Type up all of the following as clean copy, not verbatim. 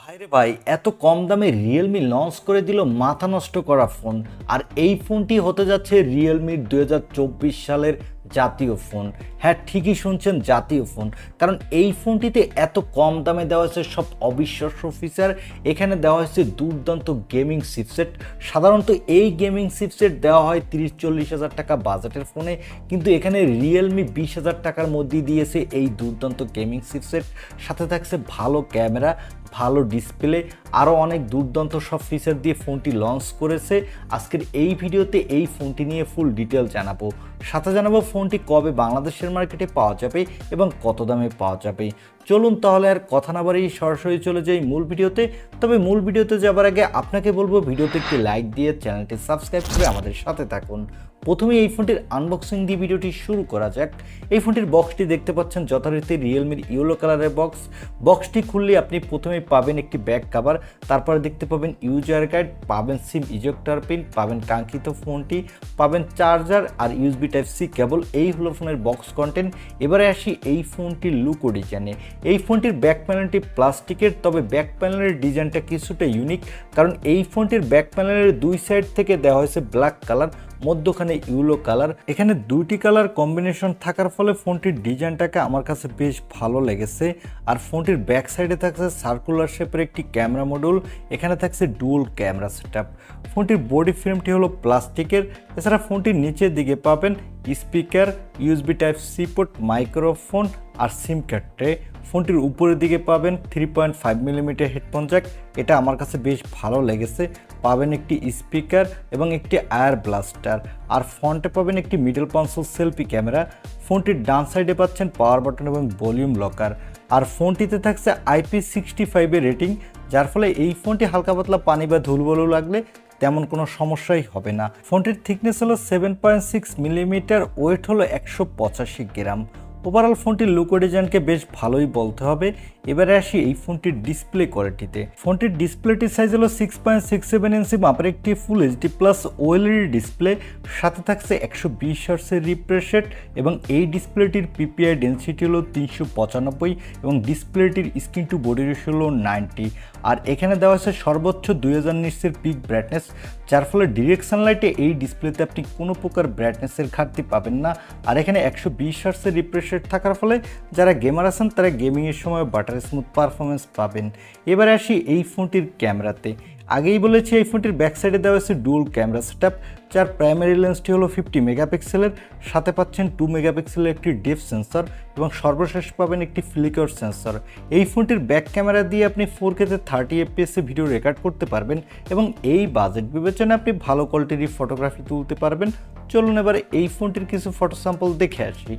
ভাইরে ভাই, এত কম দামে রিয়েলমি লঞ্চ করে দিল মাথা নষ্ট করা ফোন। আর এই ফোনটি হতে যাচ্ছে রিয়েলমির 2024 সালের জাতীয় ফোন। হ্যাঁ, ঠিকই শুনছেন, জাতীয় ফোন। কারণ এই ফোনটিতে এত কম দামে দেওয়া হয়েছে সব অবিশ্বাস্য ফিচার। এখানে দেওয়া হয়েছে দুর্দান্ত গেমিং চিপসেট। সাধারণত এই গেমিং চিপসেট দেওয়া হয় 30-40 হাজার টাকা বাজেটের ফোনে, কিন্তু এখানে রিয়েলমি 20 হাজার টাকার মধ্যেই দিয়েছে এই দুর্দান্ত গেমিং চিপসেট। সাথে থাকছে ভালো ক্যামেরা, ভালো ডিসপ্লে, আরও অনেক দুর্দান্ত সব ফিচার দিয়ে ফোনটি লঞ্চ করেছে। আজকের এই ভিডিওতে এই ফোনটি নিয়ে ফুল ডিটেল জানাবো। সাথে জানাবো ফোনটি কবে বাংলাদেশের মার্কেটে পাওয়া যাবে এবং কত দামে পাওয়া যাবে। চলুন তাহলে আর কথা না বাড়িয়ে সরাসরি চলে যাই মূল ভিডিওতে। তবে মূল ভিডিওতে যাবার আগে আপনাকে বলবো ভিডিওতে একটি লাইক দিয়ে চ্যানেলটি সাবস্ক্রাইব করে আমাদের সাথে থাকুন। প্রথমে এই ফোনটির আনবক্সিং দিয়ে ভিডিওটি শুরু করা যাক। এই ফোনটির বক্সটি দেখতে পাচ্ছেন যথারীতি রিয়েলমির ইয়েলো কালারের বক্স। বক্সটি খুললে আপনি প্রথমে পাবেন একটি ব্যাক কভার, তারপরে দেখতে পাবেন ইউজার গাইড, পাবেন সিম ইজেক্টর পিন, পাবেন কাঙ্ক্ষিত ফোনটি, পাবেন চার্জার আর ইউএসবি টাইপ সি কেবল। এই হলো ফোনের বক্স কন্টেন্ট। এবারে আসি এই ফোনটির লুক ও ডিজাইনে। এই ফোনটির ব্যাক প্যানেলটি প্লাস্টিকের, তবে ব্যাক প্যানেলের ডিজাইনটা কিছুটা ইউনিক, কারণ এই ফোনটির ব্যাক প্যানেলের দুই সাইড থেকে দেওয়া হয়েছে ব্ল্যাক কালার, মধ্যখানে ইয়েলো কালার। এখানে দুইটি কালার কম্বিনেশন থাকার ফলে ফোনটির ডিজাইনটাকে আমার কাছে বেশ ভালো লেগেছে। আর ফোনটির ব্যাক সাইডে থাকছে সার্কুলার শেপের একটি ক্যামেরা মডিউল। এখানে থাকছে ডুয়াল ক্যামেরা সেটআপ। ফোনটির বডি ফ্রেমটি হলো প্লাস্টিকের। এছাড়া ফোনটির নিচের দিকে পাবেন speaker, USB type C port, microphone আর সিম কার্ড ট্রে। ফোনটির উপরের দিকে পাবেন 3.5 মিলিমিটার হেডফোন জ্যাক। এটা আমার কাছে বেশ ভালো লেগেছে। পাবেন একটি স্পিকার এবং একটি এয়ার ব্লাস্টার। আর ফ্রন্টে পাবেন একটি মিডল কনসোল সেলফি ক্যামেরা। ফোনটির ডান সাইডে পাচ্ছেন পাওয়ার বাটন এবং ভলিউম লকার। আর ফোনটিতে থাকছে IP65 এর রেটিং, যার ফলে এই ফোনটি হালকা পাতলা পানি বা ধুলবলু লাগলে তেমন কোনো সমস্যাই হবে না। ফোনটির থিকনেস হলো 7.6 মিলিমিটার, ওয়েট হলো 185 গ্রাম। ওভারঅল ফোনটির লুক ও ডিজাইনকে বেশ ভালোই বলতে হবে। এবারে আসি এই ফোনটির ডিসপ্লে কোয়ালিটিতে। ফোনটির ডিসপ্লেটির সাইজ হলো 6.67 ইঞ্চি মাপের একটি full HD plus OLED display. সাথে থাকছে 120 হার্টজের রিফ্রেশ রেট এবং এই ডিসপ্লেটির পিপিআই ডেনসিটি হলো 395 এবং ডিসপ্লেটির স্ক্রিন টু বডি রেশিও হলো 90। আর এখানে দেওয়া আছে সর্বোচ্চ 2000 নিটসের পিক ব্রাইটনেস, যার ফলে ডিরেক্ট সানলাইটে এই ডিসপ্লেতে আপনি কোনো প্রকার ব্রাইটনেসের ঘাটতি পাবেন না। আর এখানে 120 হার্টজের রিফ্রেশ রেট থাকার ফলে যারা গেমার আছেন তারা গেমিংয়ের সময় বাটার স্মুথ পারফরমেন্স পাবেন। এবারে আসি এই ফোনটির ক্যামেরাতে। আগেই বলেছি এই ফোনটির ব্যাক সাইডে দেওয়া আছে ডুয়াল ক্যামেরা সেটআপ, যার প্রাইমারি লেন্সটি হলো 50 মেগাপিক্সেলের। সাথে পাচ্ছেন 2 মেগাপিক্সেলের একটি ডেপথ সেন্সর এবং সর্বশেষ পাবেন একটি ফ্লিকার সেন্সর। এই ফোনটির ব্যাক ক্যামেরা দিয়ে আপনি 4K-তে 30 FPS ভিডিও রেকর্ড করতে পারবেন এবং এই বাজেট বিবেচনায় আপনি ভালো কোয়ালিটির ফটোগ্রাফি তুলতে পারবেন। চলুন এবারে এই ফোনটির কিছু ফটো স্যাম্পল দেখে আসি।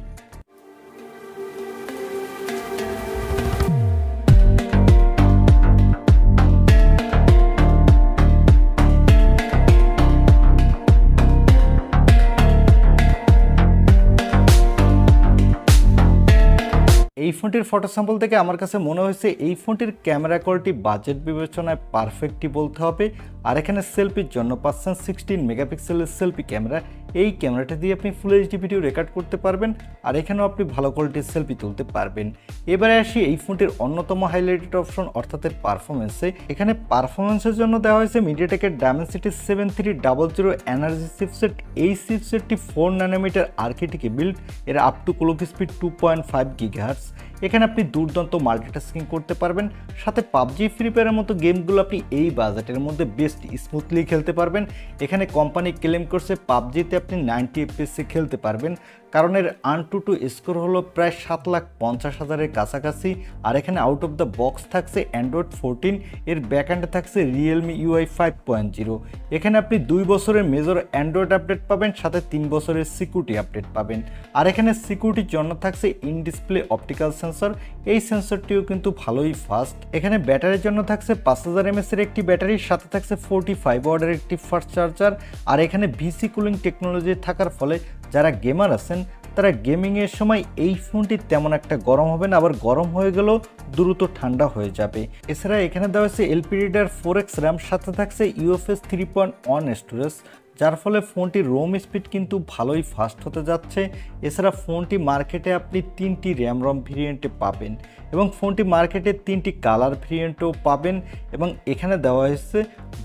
এই ফোনটির ফটো স্যাম্পল থেকে আমার কাছে মনে হয়েছে এই ফোনটির ক্যামেরা কোয়ালিটি বাজেট বিবেচনায় পারফেক্টই বলতে হবে। আর এখানে সেলফির জন্য পাচ্ছেন 16 মেগাপিক্সেলের সেলফি ক্যামেরা। এই ক্যামেরাটা দিয়ে আপনি ফুল এইচডি ভিডিও রেকর্ড করতে পারবেন আর এখানেও আপনি ভালো কোয়ালিটির সেলফি তুলতে পারবেন। এবারে আসি এই ফোনটির অন্যতম হাইলাইটেড অপশন অর্থাৎ এর পারফরমেন্সে। এখানে পারফরমেন্সের জন্য দেওয়া হয়েছে মিডিয়াটেকের ডায়মেনসিটি 7300 এনার্জি চিপসেট। এই চিপসেটটি 4 ন্যানোমিটার আর্কিটেকে বিল্ড। এর up to clock speed 2.5 gigahertz. এখানে আপনি দুর্দান্ত মাল্টিটাস্কিং করতে পারবেন। সাথে পাবজি, ফ্রি ফায়ারের মতো গেমগুলো আপনি এই বাজেটের মধ্যে বেস্ট স্মুথলি খেলতে পারবেন। এখানে কোম্পানি ক্লেম করছে পাবজিতে আপনি 90 FPS খেলতে পারবেন, কারণ এর AnTuTu স্কোর হলো প্রায় 7,50,000-এর কাছাকাছি। আর এখানে আউট অফ দ্য বক্স থাকছে অ্যান্ড্রয়েড 14, এর ব্যাকএন্ডে থাকছে রিয়েলমি UI 5.0। এখানে আপনি 2 বছরের মেজর অ্যান্ড্রয়েড আপডেট পাবেন, সাথে 3 বছরের সিকিউরিটি আপডেট পাবেন। আর এখানে সিকিউরিটির জন্য থাকছে ইন ডিসপ্লে অপটিক্যাল সেন্সর। এই সেন্সরটিও কিন্তু ভালোই ফাস্ট। এখানে ব্যাটারির জন্য থাকছে 5000 mAh এর একটি ব্যাটারি, সাথে থাকছে 45 ওয়াটের একটি ফাস্ট চার্জার। আর এখানে ভিসি কুলিং টেকনোলজি থাকার ফলে যারা গেমার আছেন তারা গেমিংয়ের সময় এই ফোনটি তেমন একটা গরম হবে না, আবার গরম হয়ে গেলেও দ্রুত ঠান্ডা হয়ে যাবে। এছাড়া এখানে দেওয়া হয়েছে LPDDR4X RAM, সাথে থাকছে UFS 3.1 স্টোরেজ। যার ফলে ফোনটির রোম স্পিড কিন্তু ভালোই ফাস্ট হতে যাচ্ছে। এছাড়া ফোনটি মার্কেটে আপনি 3টি র্যাম রম ভেরিয়েন্টে পাবেন এবং ফোনটি মার্কেটে 3টি কালার ভেরিয়েন্টও পাবেন এবং এখানে দেওয়া হয়েছে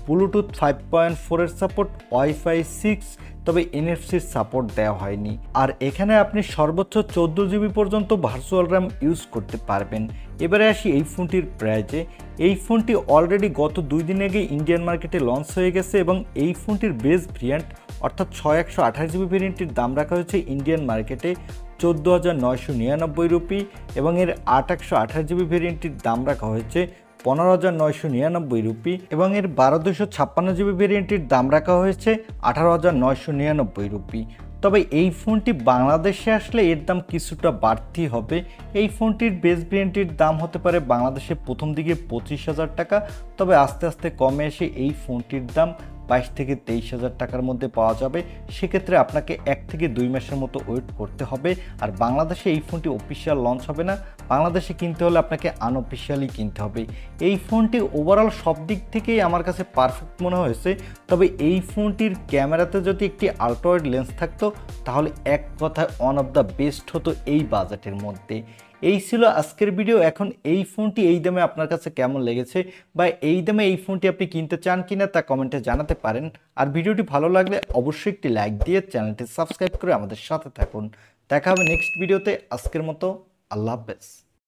ব্লুটুথ 5.4 এর সাপোর্ট, ওয়াইফাই 6, তবে এনএফসির সাপোর্ট দেওয়া হয়নি। আর এখানে আপনি সর্বোচ্চ 14 GB পর্যন্ত ভার্চুয়াল র্যাম ইউজ করতে পারবেন। এবারে আসি এই ফোনটির প্রাইজে। এই ফোনটি অলরেডি গত 2 দিন আগে ইন্ডিয়ান মার্কেটে লঞ্চ হয়ে গেছে এবং এই ফোনটির বেস ভেরিয়েন্ট অর্থাৎ 128GB ভেরিয়েন্টটির দাম রাখা হয়েছে ইন্ডিয়ান মার্কেটে 14,999 রুপি এবং এর 828GB ভেরিয়েন্টটির দাম রাখা হয়েছে 15,999 রুপি এবং এর 12/256GB ভেরিয়েন্টটির দাম রাখা হয়েছে 18,999 রুপি। তবে এই ফোনটি বাংলাদেশে আসলে এর দাম কিছুটা বাড়তি হবে। এই ফোনটির বেস ভেরিয়েন্টটির দাম হতে পারে বাংলাদেশে প্রথম দিকে 25,000 টাকা, তবে আস্তে আস্তে কমে এসে এই ফোনটির দাম 22 থেকে 23,000 টাকার মধ্যে পাওয়া যাবে। সেক্ষেত্রে আপনাকে 1 থেকে 2 মাসের মতো ওয়েট করতে হবে। আর বাংলাদেশে এই ফোনটি অফিসিয়াল লঞ্চ হবে না, বাংলাদেশে কিনতে হলে আপনাকে আনঅফিসিয়ালি কিনতে হবে। এই ফোনটি ওভারঅল সব দিক থেকেই আমার কাছে পারফেক্ট মনে হয়েছে। তবে এই ফোনটির ক্যামেরাতে যদি একটি আল্ট্রা ওয়াইড লেন্স থাকতো তাহলে এক কথায় ওয়ান অফ দ্য বেস্ট হতো এই বাজেটের মধ্যে। এই ছিল আজকের ভিডিও। এখন এই ফোনটি এই দামে আপনার কাছে কেমন লেগেছে বা এই দামে এই ফোনটি আপনি কিনতে চান কিনা তা কমেন্টে জানাতে পারেন। আর ভিডিওটি ভালো লাগলে অবশ্যই একটি লাইক দিয়ে চ্যানেলটি সাবস্ক্রাইব করে আমাদের সাথে থাকুন। দেখা হবে নেক্সট ভিডিওতে। আজকের মতো আল্লাহ হাফেজ।